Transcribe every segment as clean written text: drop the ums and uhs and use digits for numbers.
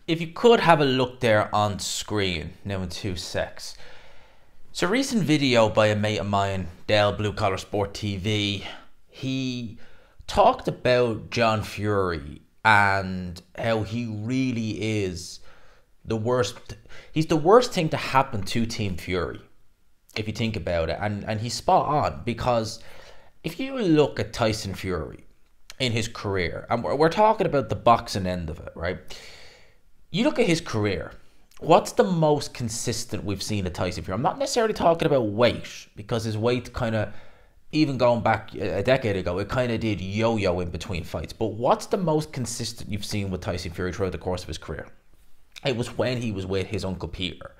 if you could have a look there on screen now in 2 secs. It's a recent video by a mate of mine, Dale Blue Collar Sport TV. He talked about John Fury and how he really is the worst. He's the worst thing to happen to Team Fury, if you think about it. And he's spot on, because if you look at Tyson Fury in his career, and we're talking about the boxing end of it, right? You look at his career, what's the most consistent we've seen of Tyson Fury? I'm not necessarily talking about weight, because his weight kind of, even going back a decade ago, it kind of did yo-yo in between fights. But what's the most consistent you've seen with Tyson Fury throughout the course of his career? It was when he was with his uncle Peter.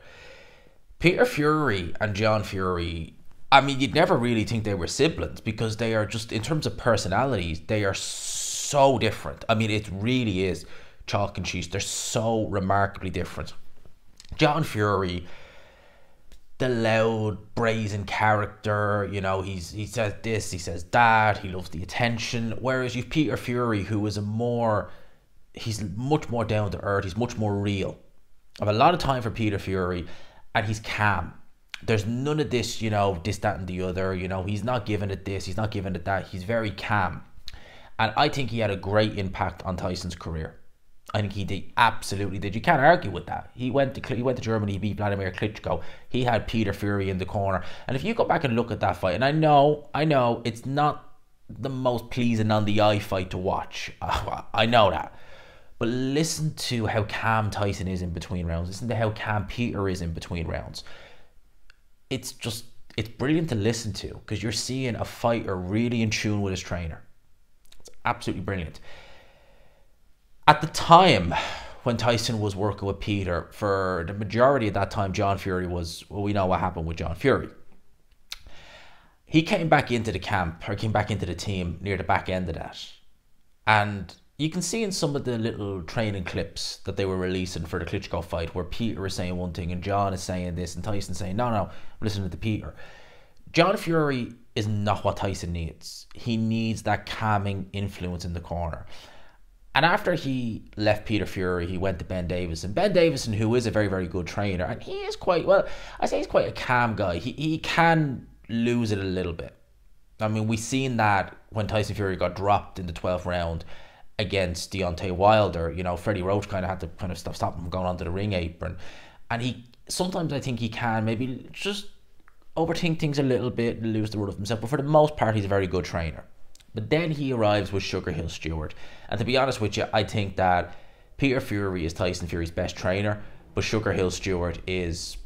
Peter Fury and John Fury, I mean, you'd never really think they were siblings, because they are just, in terms of personalities, they are so different. I mean, it really is chalk and cheese. They're so remarkably different. John Fury, the loud, brazen character, you know, he says this, he says that, he loves the attention. Whereas you've Peter Fury, who is he's much more down to earth, he's much more real. I have a lot of time for Peter Fury, and he's calm. There's none of this, you know, this, that, and the other. You know, he's not giving it this, he's not giving it that. He's very calm. And I think he had a great impact on Tyson's career. I think he did, absolutely did. You can't argue with that. He went to Germany, he beat Vladimir Klitschko. He had Peter Fury in the corner. And if you go back and look at that fight, and I know it's not the most pleasing on the eye fight to watch. I know that. But listen to how calm Tyson is in between rounds. Listen to how calm Peter is in between rounds. It's brilliant to listen to, because you're seeing a fighter really in tune with his trainer. It's absolutely brilliant. At the time when Tyson was working with Peter, for the majority of that time, John Fury was, well, we know what happened with John Fury. He came back into the camp, or came back into the team near the back end of that. And you can see in some of the little training clips that they were releasing for the Klitschko fight, where Peter is saying one thing and John is saying this, and Tyson saying, no, I'm listening to Peter. John Fury is not what Tyson needs. He needs that calming influence in the corner. And after he left Peter Fury, he went to Ben Davison. Ben Davison, who is a very, very good trainer, and he is quite, well, I say he's quite a calm guy. He can lose it a little bit. I mean, we seen that when Tyson Fury got dropped in the 12th round against Deontay Wilder. You know, Freddie Roach kind of had to kind of stop him from going onto the ring apron. And sometimes I think he can maybe just overthink things a little bit and lose the run of himself. But for the most part, he's a very good trainer. But then he arrives with Sugar Hill Stewart. And to be honest with you, I think that Peter Fury is Tyson Fury's best trainer, but Sugar Hill Stewart is,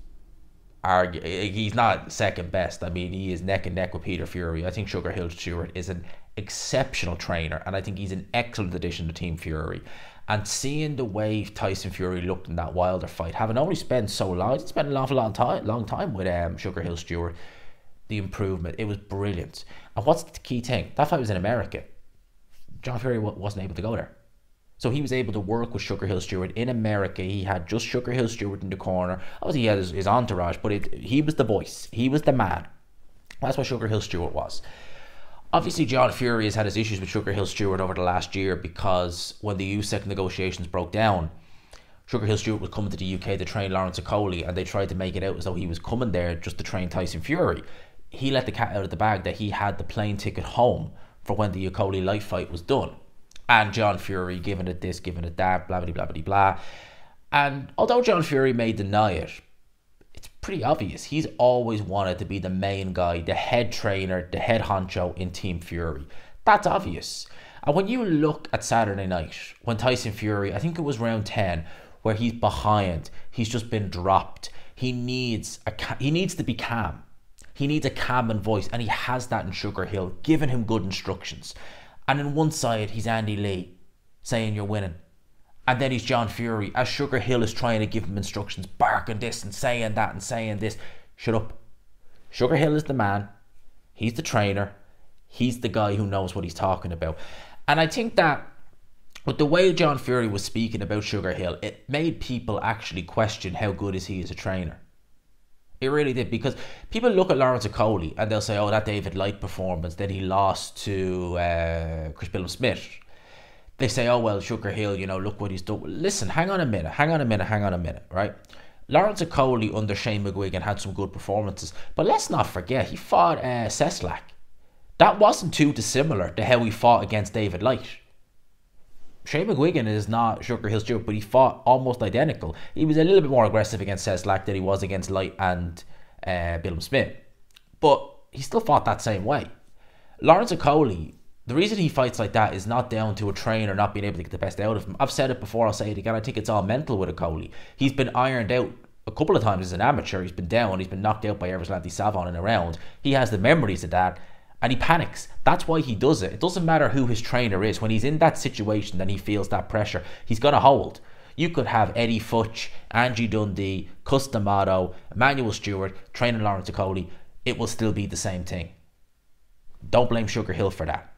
he's not second best. I mean, he is neck and neck with Peter Fury. I think Sugar Hill Stewart is an exceptional trainer, and I think he's an excellent addition to Team Fury. And seeing the way Tyson Fury looked in that Wilder fight, having only spent so long, he spent an awful long time with Sugar Hill Stewart, the improvement, it was brilliant. And what's the key thing? That fight was in America. John Fury wasn't able to go there. So he was able to work with Sugar Hill Stewart in America. He had just Sugar Hill Stewart in the corner. Obviously he had his entourage, but he was the voice. He was the man. That's what Sugar Hill Stewart was. Obviously John Fury has had his issues with Sugar Hill Stewart over the last year, because when the USEC negotiations broke down, Sugar Hill Stewart was coming to the UK to train Lawrence Okolie, and they tried to make it out as though he was coming there just to train Tyson Fury. He let the cat out of the bag that he had the plane ticket home for when the Okolie light fight was done. And John Fury giving it this, giving it that, blah, blah, blah, blah, blah. And although John Fury may deny it, it's pretty obvious. He's always wanted to be the main guy, the head trainer, the head honcho in Team Fury. That's obvious. And when you look at Saturday night, when Tyson Fury, I think it was round 10, where he's behind, he's just been dropped. He needs to be calm. He needs a calm voice, and he has that in Sugar Hill, giving him good instructions. And on one side, he's Andy Lee, saying you're winning. And then he's John Fury, as Sugar Hill is trying to give him instructions, barking this and saying that and saying this. Shut up. Sugar Hill is the man. He's the trainer. He's the guy who knows what he's talking about. And I think that with the way John Fury was speaking about Sugar Hill, it made people actually question how good is he as a trainer. It really did, because people look at Lawrence Okolie and they'll say, oh, that David Light performance, then he lost to Chris Billum Smith. they say, oh, well, Sugar Hill, look what he's done. Listen, hang on a minute, right? Lawrence Okoli under Shane McGuigan had some good performances, but let's not forget, he fought Seslak. That wasn't too dissimilar to how he fought against David Light. Shane McGuigan is not Sugar Hill Stewart, but he fought almost identical. He was a little bit more aggressive against Seslak than he was against Light and Billum Smith. But he still fought that same way. Lawrence Okoli, the reason he fights like that is not down to a trainer not being able to get the best out of him. I've said it before, I'll say it again. I think it's all mental with Okoli. He's been ironed out a couple of times as an amateur. He's been down. He's been knocked out by Erislanti Savon in a round. He has the memories of that. And he panics. That's why he does it. It doesn't matter who his trainer is. When he's in that situation and he feels that pressure, he's going to hold. You could have Eddie Futch, Angie Dundee, Cus D'Amato, Emmanuel Stewart, training Lawrence Okoli. It will still be the same thing. Don't blame Sugar Hill for that.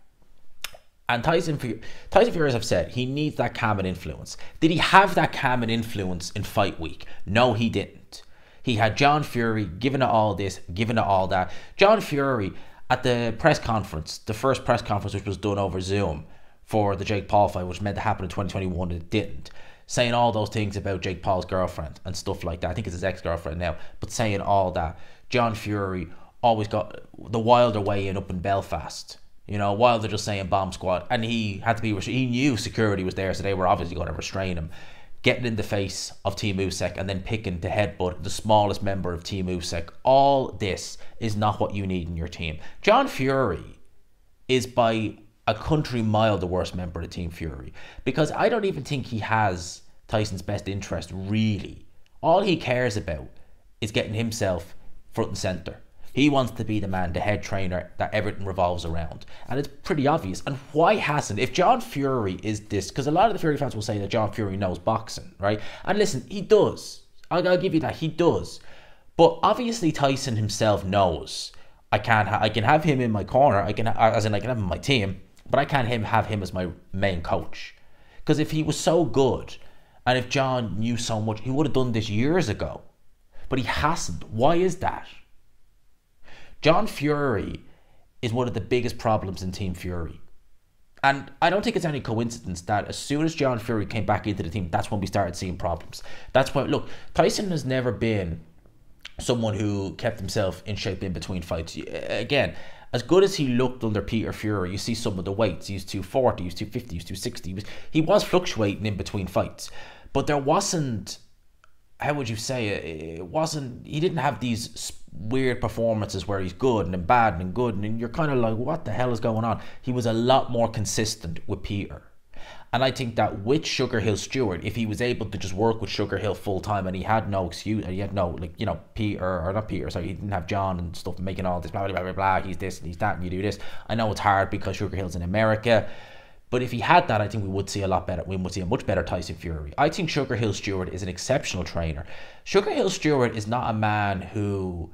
And Tyson Fury, as I've said, he needs that calming influence. Did he have that calming influence in fight week? No, he didn't. He had John Fury giving it all this, giving it all that. John Fury, at the press conference, the first press conference which was done over Zoom for the Jake Paul fight, which was meant to happen in 2021, it didn't. Saying all those things about Jake Paul's girlfriend and stuff like that. I think it's his ex-girlfriend now, but saying all that. John Fury always got the Wilder way in up in Belfast. Wilder just saying bomb squad, and he had to be. He knew security was there, so they were obviously going to restrain him. Getting in the face of Team Usyk and then picking to headbutt the smallest member of Team Usyk. All this is not what you need in your team. John Fury is by a country mile the worst member of Team Fury, because I don't even think he has Tyson's best interest really. All he cares about is getting himself front and center. He wants to be the man, the head trainer that everything revolves around. And it's pretty obvious. And why hasn't? If John Fury is this, because a lot of the Fury fans will say that John Fury knows boxing, right? And listen, he does. I'll give you that, he does. But obviously Tyson himself knows I can have him in my corner, I can have him in my team, but I can't have him as my main coach. Because if he was so good, and if John knew so much, he would have done this years ago. But he hasn't. Why is that? John Fury is one of the biggest problems in Team Fury. And I don't think it's any coincidence that as soon as John Fury came back into the team, that's when we started seeing problems. That's why, look, Tyson has never been someone who kept himself in shape in between fights. Again, as good as he looked under Peter Fury, you see some of the weights. He was 240, he was 250, he was 260. He was fluctuating in between fights. But there wasn't, how would you say it? He didn't have these weird performances where he's good and then bad and good, and you're kind of like, what the hell is going on? He was a lot more consistent with Peter. And I think that with Sugar Hill Stewart, if he was able to just work with Sugar Hill full time and he had no excuse, he had no, he didn't have John and stuff making all this blah, blah, blah, blah, he's this and he's that and you do this. I know it's hard because Sugar Hill's in America, but if he had that, I think we would see a lot better. We would see a much better Tyson Fury. I think Sugar Hill Stewart is an exceptional trainer. Sugar Hill Stewart is not a man who...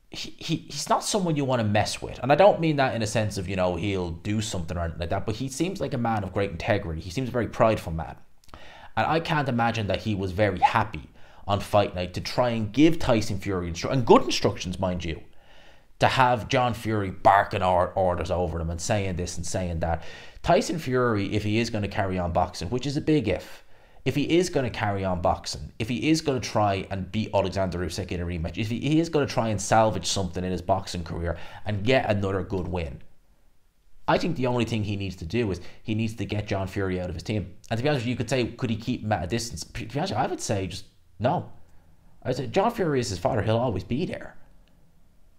He's not someone you want to mess with. And I don't mean that in a sense of, he'll do something or anything like that, but he seems like a man of great integrity. He seems a very prideful man. And I can't imagine that he was very happy on fight night to try and give Tyson Fury and good instructions, mind you, to have John Fury barking orders over him and saying this and saying that. Tyson Fury, if he is going to carry on boxing, which is a big if he is going to carry on boxing, if he is going to try and beat Alexander Usyk in a rematch, if he is going to try and salvage something in his boxing career and get another good win, I think the only thing he needs to do is he needs to get John Fury out of his team. And to be honest with you, you could say, could he keep him at a distance? To be honest, I would say just no. I would say John Fury is his father. He'll always be there.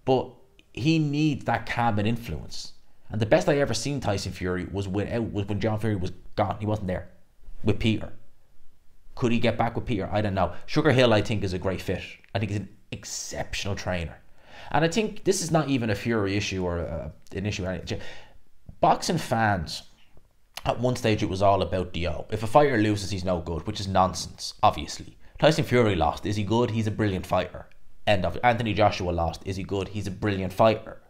But he needs that calming influence. And the best I ever seen Tyson Fury was when John Fury was gone. He wasn't there with Peter. Could he get back with Peter? I don't know. Sugar Hill, I think, is a great fit. I think he's an exceptional trainer. And I think this is not even a Fury issue or an issue. Boxing fans, at one stage, it was all about DO. If a fighter loses, he's no good, which is nonsense, obviously. Tyson Fury lost. Is he good? He's a brilliant fighter. End of it. Anthony Joshua lost. Is he good? He's a brilliant fighter.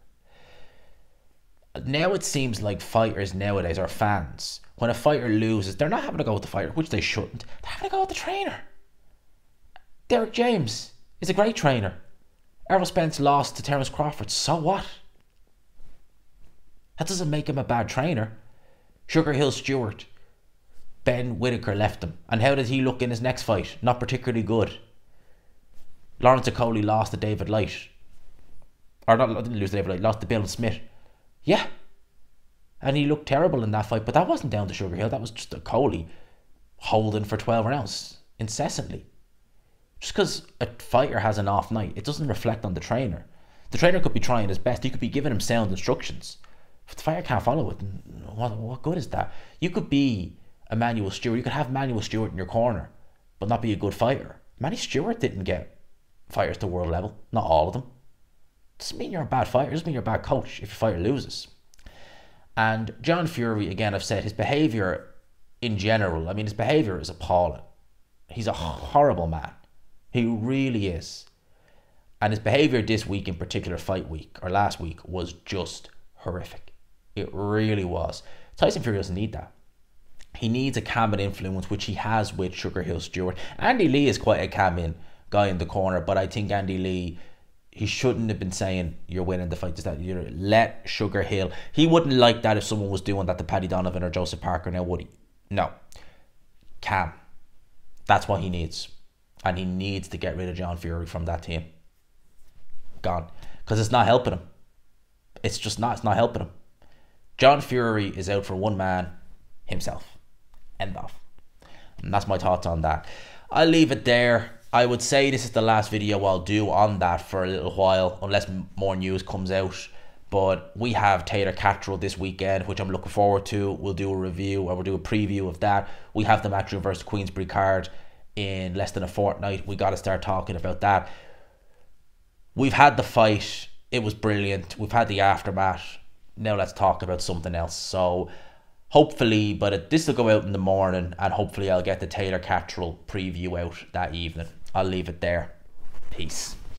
Now it seems like fighters nowadays are fans. When a fighter loses, they're not having to go with the fighter, which they shouldn't. They're having to go with the trainer. Derek James is a great trainer. Errol Spence lost to Terence Crawford. So what? That doesn't make him a bad trainer. Sugar Hill Stewart Ben Whittaker left him. And how did he look in his next fight? Not particularly good. Lawrence Okolie lost to David Light. Or not, didn't lose to David Light, lost to Bill Smith. Yeah. And he looked terrible in that fight, but that wasn't down to Sugar Hill. That was just Okolie holding for 12 rounds incessantly. Just because a fighter has an off night, it doesn't reflect on the trainer. The trainer could be trying his best. He could be giving him sound instructions. If the fighter can't follow it, what good is that? You could be Emmanuel Stewart. You could have Emmanuel Stewart in your corner, but not be a good fighter. Manny Stewart didn't get fighters to world level. Not all of them. Doesn't mean you're a bad fighter. Doesn't mean you're a bad coach if your fighter loses. And John Fury, again, I've said his behaviour in general, I mean, his behaviour is appalling. He's a horrible man. He really is. And his behaviour this week in particular, fight week, or last week, was just horrific. It really was. Tyson Fury doesn't need that. He needs a calming influence, which he has with Sugar Hill Stewart. Andy Lee is quite a calming guy in the corner, but I think Andy Lee, he shouldn't have been saying, you're winning the fight. Just that, you let Sugar Hill. He wouldn't like that if someone was doing that to Paddy Donovan or Joseph Parker now, would he? No. Calm. That's what he needs. And he needs to get rid of John Fury from that team. Gone. Because it's not helping him. It's just not. It's not helping him. John Fury is out for one man, himself. End off. And that's my thoughts on that. I'll leave it there. I would say this is the last video I'll do on that for a little while, unless more news comes out. But we have Taylor Catterall this weekend, which I'm looking forward to. We'll do a review, or we'll do a preview of that. We have the Matchroom versus Queensbury card in less than a fortnight. We got to start talking about that. We've had the fight. It was brilliant. We've had the aftermath. Now let's talk about something else. So hopefully, but this will go out in the morning, and hopefully I'll get the Taylor Catterall preview out that evening. I'll leave it there. Peace.